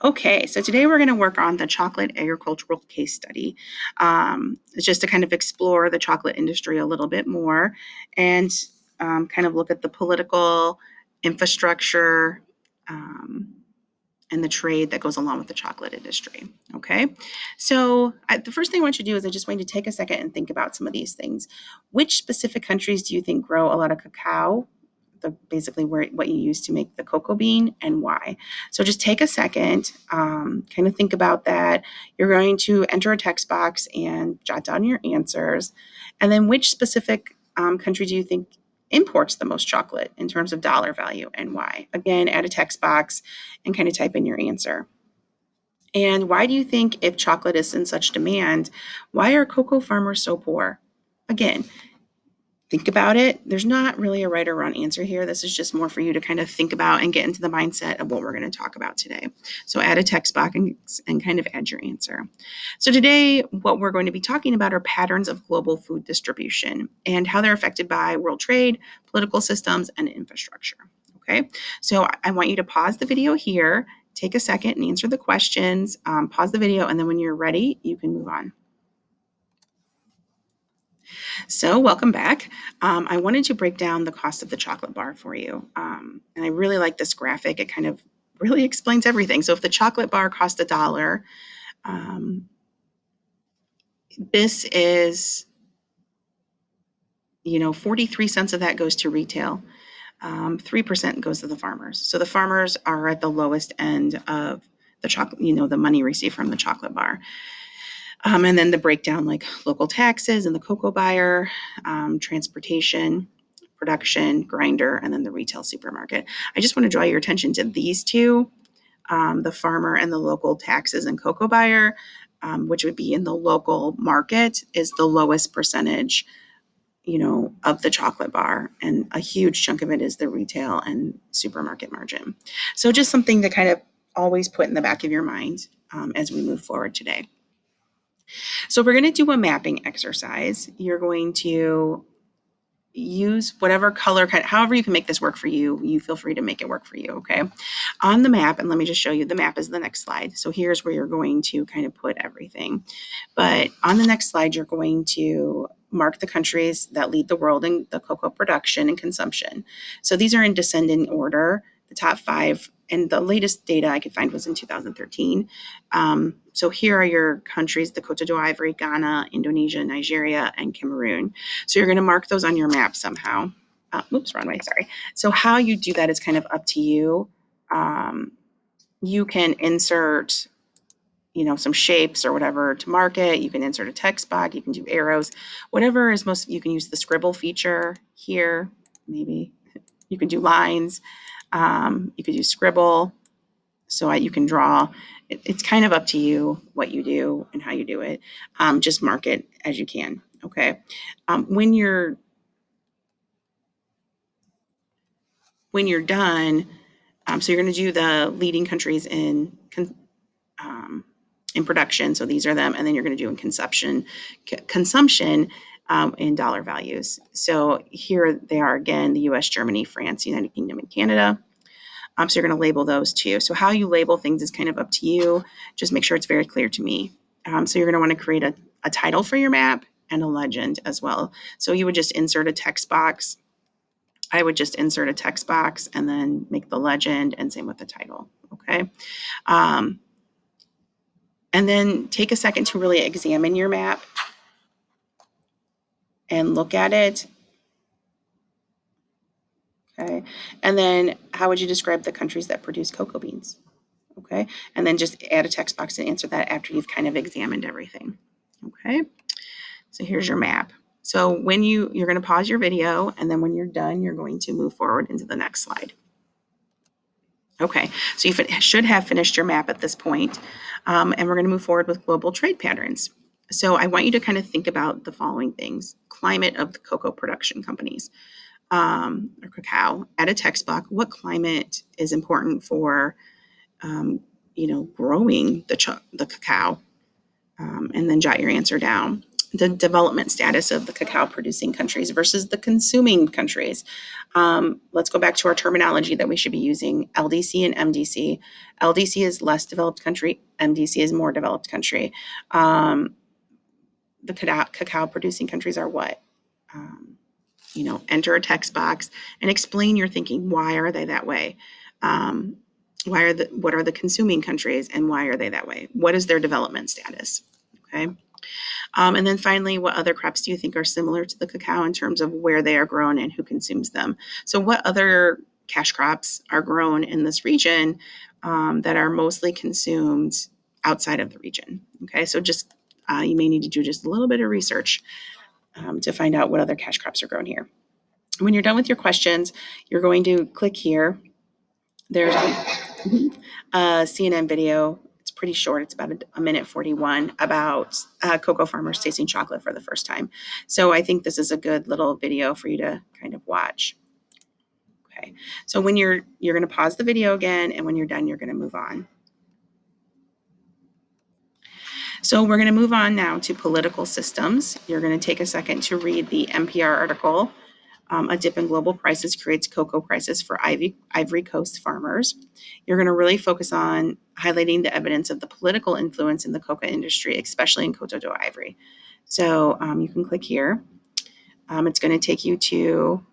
Okay, so today we're going to work on the chocolate agricultural case study. It's just to kind of explore the chocolate industry a little bit more and kind of look at the political infrastructure and the trade that goes along with the chocolate industry. Okay, so the first thing I want you to do is I just want you to take a second and think about some of these things. Which specific countries do you think grow a lot of cacao? Basically what you use to make the cocoa bean and why. So just take a second, kind of think about that. You're going to enter a text box and jot down your answers. And then which specific country do you think imports the most chocolate in terms of dollar value and why? Again, add a text box and kind of type in your answer. And why do you think if chocolate is in such demand, why are cocoa farmers so poor? Again, think about it. There's not really a right or wrong answer here. This is just more for you to kind of think about and get into the mindset of what we're going to talk about today. So add a text box and kind of add your answer. So today, what we're going to be talking about are patterns of global food distribution and how they're affected by world trade, political systems, and infrastructure. Okay, so I want you to pause the video here, take a second and answer the questions, pause the video, and then when you're ready, you can move on. So welcome back. I wanted to break down the cost of the chocolate bar for you. And I really like this graphic. It kind of really explains everything. So if the chocolate bar cost $1, this is, 43 cents of that goes to retail. 3% goes to the farmers. So the farmers are at the lowest end of the chocolate, the money received from the chocolate bar. And then the breakdown, like local taxes and the cocoa buyer, transportation, production, grinder, and then the retail supermarket. I just want to draw your attention to these two, the farmer and the local taxes and cocoa buyer, which would be in the local market, is the lowest percentage, of the chocolate bar. And a huge chunk of it is the retail and supermarket margin. So just something to kind of always put in the back of your mind as we move forward today. So we're going to do a mapping exercise. You're going to use whatever color, however you can make this work for you. You feel free to make it work for you, okay? On the map, and let me just show you, the map is the next slide. So here's where you're going to kind of put everything. But on the next slide, you're going to mark the countries that lead the world in the cocoa production and consumption. So these are in descending order, the top 5. And the latest data I could find was in 2013. So here are your countries: the Cote d'Ivoire, Ghana, Indonesia, Nigeria, and Cameroon. So you're going to mark those on your map somehow. Wrong way, sorry. So how you do that is kind of up to you. You can insert, some shapes or whatever to mark it. You can insert a text box. You can do arrows. Whatever is most, you can use the scribble feature here, maybe. You can do lines. You could use scribble, so you can draw. It's kind of up to you what you do and how you do it. Just mark it as you can, okay? When you're done, so you're going to do the leading countries in production. So these are them, and then you're going to do in consumption in dollar values. So here they are again: the U.S., Germany, France, United Kingdom, and Canada. So you're going to label those too. So how you label things is kind of up to you. Just make sure it's very clear to me. So you're going to want to create a title for your map and a legend as well. So you would just insert a text box. I would just insert a text box and then make the legend, and same with the title. Okay. And then take a second to really examine your map and look at it. Okay. And then how would you describe the countries that produce cocoa beans? Okay. And then just add a text box to answer that after you've kind of examined everything. Okay. So here's your map. So when you're going to pause your video, and then when you're done, you're going to move forward into the next slide. Okay, so you should have finished your map at this point, and we're going to move forward with global trade patterns. So I want you to kind of think about the following things: climate of the cocoa production companies, or cacao. Add a text box. What climate is important for, growing the cacao, and then jot your answer down. the development status of the cacao producing countries versus the consuming countries. Let's go back to our terminology that we should be using, LDC and MDC. LDC is less developed country, MDC is more developed country. The cacao producing countries are what? Enter a text box and explain your thinking. Why are they that way? What are the consuming countries and why are they that way? What is their development status? Okay. And then finally, what other crops do you think are similar to the cacao in terms of where they are grown and who consumes them? So what other cash crops are grown in this region that are mostly consumed outside of the region? Okay, so just you may need to do just a little bit of research to find out what other cash crops are grown here. When you're done with your questions, you're going to click here. There's a CNN video. It's pretty short. It's about a minute 41 about cocoa farmers tasting chocolate for the first time. So I think this is a good little video for you to kind of watch. Okay. So when you're going to pause the video again, and when you're done, you're going to move on. So we're going to move on now to political systems. You're going to take a second to read the NPR article. A dip in global prices creates cocoa prices for Ivory Coast farmers. You're going to really focus on highlighting the evidence of the political influence in the cocoa industry, especially in Cote d'Ivoire. So you can click here. It's going to take you to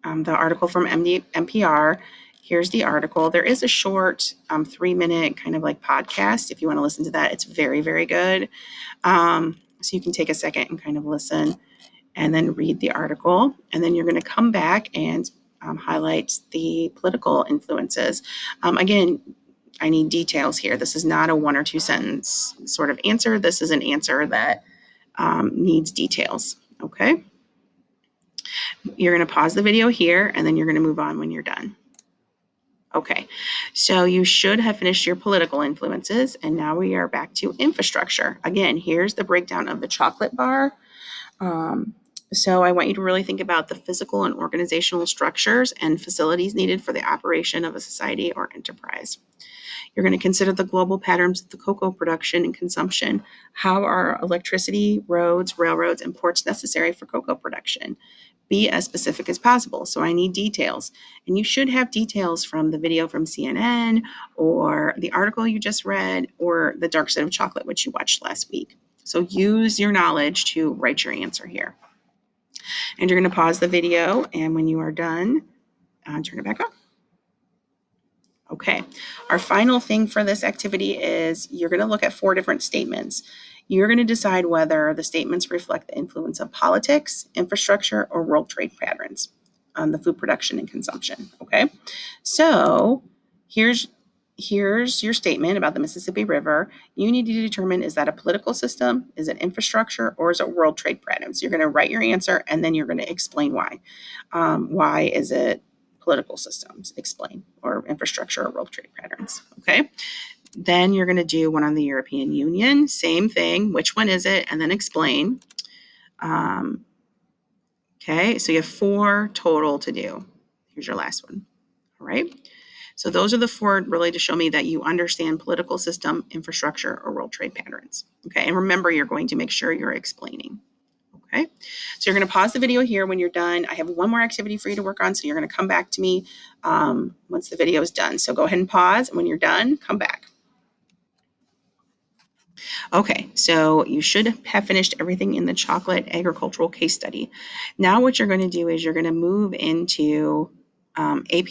the article from NPR. Here's the article. There is a short 3-minute kind of like podcast. If you want to listen to that, it's very, very good. So you can take a second and kind of listen and then read the article. And then you're going to come back and highlight the political influences. Again, I need details here. This is not a 1 or 2 sentence sort of answer. This is an answer that needs details. Okay. You're going to pause the video here, and then you're going to move on when you're done. Okay, so you should have finished your political influences, and now we are back to infrastructure. Again, here's the breakdown of the chocolate bar. So I want you to really think about the physical and organizational structures and facilities needed for the operation of a society or enterprise. You're going to consider the global patterns of the cocoa production and consumption. How are electricity, roads, railroads, and ports necessary for cocoa production? Be as specific as possible. So I need details. And you should have details from the video from CNN or the article you just read or the Dark Side of Chocolate, which you watched last week. So use your knowledge to write your answer here. And you're going to pause the video, and when you are done, turn it back on. Okay, our final thing for this activity is you're going to look at 4 different statements. You're going to decide whether the statements reflect the influence of politics, infrastructure, or world trade patterns on the food production and consumption. Okay, so here's your statement about the Mississippi River. You need to determine, is that a political system, is it infrastructure, or is it world trade patterns? So you're going to write your answer, and then you're going to explain why. Why is it political systems? Explain, or infrastructure or world trade patterns. Okay. Then you're going to do one on the European Union. Same thing. Which one is it? And then explain. Okay. So you have 4 total to do. Here's your last one. All right. So those are the 4 really to show me that you understand political system, infrastructure, or world trade patterns. Okay. And remember, you're going to make sure you're explaining. Okay. So you're going to pause the video here when you're done. I have one more activity for you to work on. So you're going to come back to me once the video is done. So go ahead and pause. And when you're done, come back. Okay, so you should have finished everything in the chocolate agricultural case study. Now what you're going to do is you're going to move into AP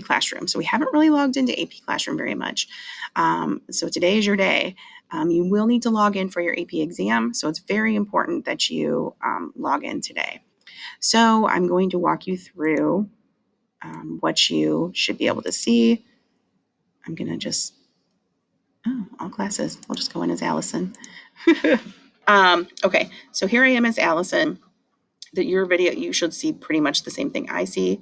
Classroom. So we haven't really logged into AP Classroom very much. So today is your day. You will need to log in for your AP exam. So it's very important that you log in today. So I'm going to walk you through what you should be able to see. I'm going to just all classes. I'll just go in as Allison. Okay, so here I am as Allison. Your video, you should see pretty much the same thing I see.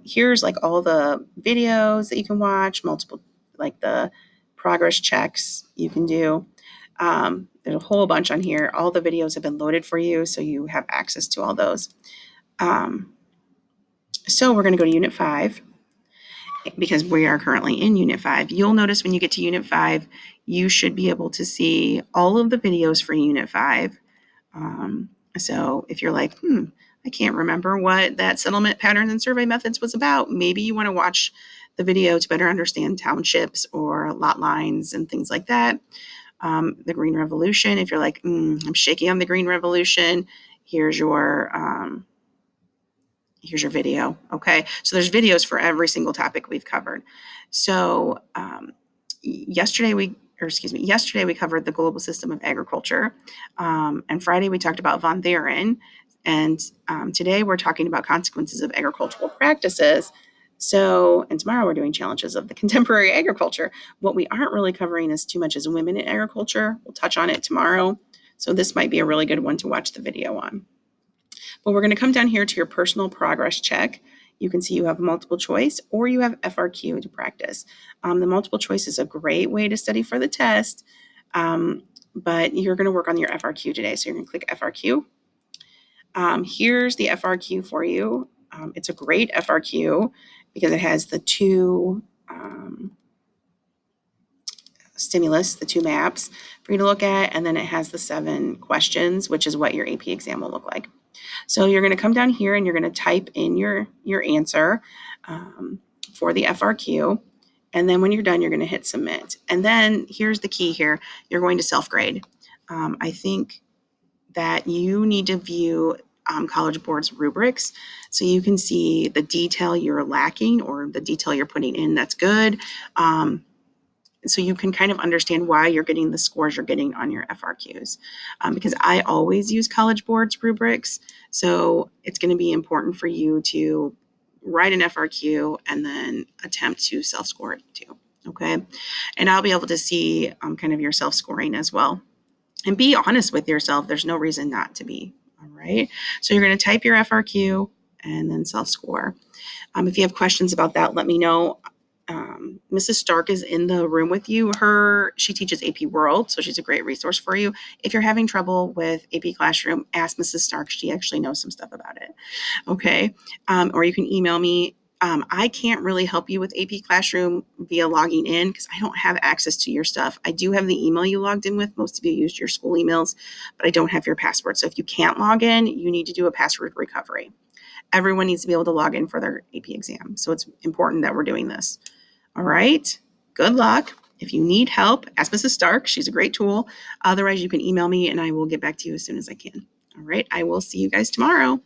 Here's like all the videos that you can watch, multiple, like the progress checks you can do. There's a whole bunch on here. All the videos have been loaded for you, so you have access to all those. So we're going to go to Unit 5. because we are currently in Unit 5. You'll notice when you get to Unit 5, you should be able to see all of the videos for Unit 5. So if you're like, I can't remember what that settlement patterns and survey methods was about, maybe you want to watch the video to better understand townships or lot lines and things like that. The Green Revolution, if you're like, I'm shaky on the Green Revolution, here's your video. Okay. So there's videos for every single topic we've covered. So yesterday we covered the global system of agriculture. And Friday we talked about von Theoren. And today we're talking about consequences of agricultural practices. So, and tomorrow we're doing challenges of the contemporary agriculture. What we aren't really covering is too much as women in agriculture. We'll touch on it tomorrow. So this might be a really good one to watch the video on. But we're going to come down here to your personal progress check. You can see you have multiple choice or you have FRQ to practice. The multiple choice is a great way to study for the test, but you're going to work on your FRQ today. So you're going to click FRQ. Here's the FRQ for you. It's a great FRQ because it has the two stimulus, the two maps for you to look at, and then it has the 7 questions, which is what your AP exam will look like. So you're going to come down here and you're going to type in your answer for the FRQ. And then when you're done, you're going to hit submit. And then here's the key here. You're going to self-grade. I think that you need to view College Board's rubrics so you can see the detail you're lacking or the detail you're putting in that's good. So you can kind of understand why you're getting the scores you're getting on your FRQs. Because I always use College Board's rubrics, so it's going to be important for you to write an FRQ and then attempt to self-score it too, okay? And I'll be able to see kind of your self-scoring as well. And be honest with yourself. There's no reason not to be, all right? So you're going to type your FRQ and then self-score. If you have questions about that, let me know. Mrs. Stark is in the room with you. She teaches AP World, so she's a great resource for you. If you're having trouble with AP Classroom, ask Mrs. Stark. She actually knows some stuff about it. Okay. Or you can email me. I can't really help you with AP Classroom via logging in because I don't have access to your stuff. I do have the email you logged in with. Most of you used your school emails, but I don't have your password. So if you can't log in, you need to do a password recovery. Everyone needs to be able to log in for their AP exam. So it's important that we're doing this. All right. Good luck. If you need help, ask Mrs. Stark. She's a great tool. Otherwise, you can email me and I will get back to you as soon as I can. All right. I will see you guys tomorrow.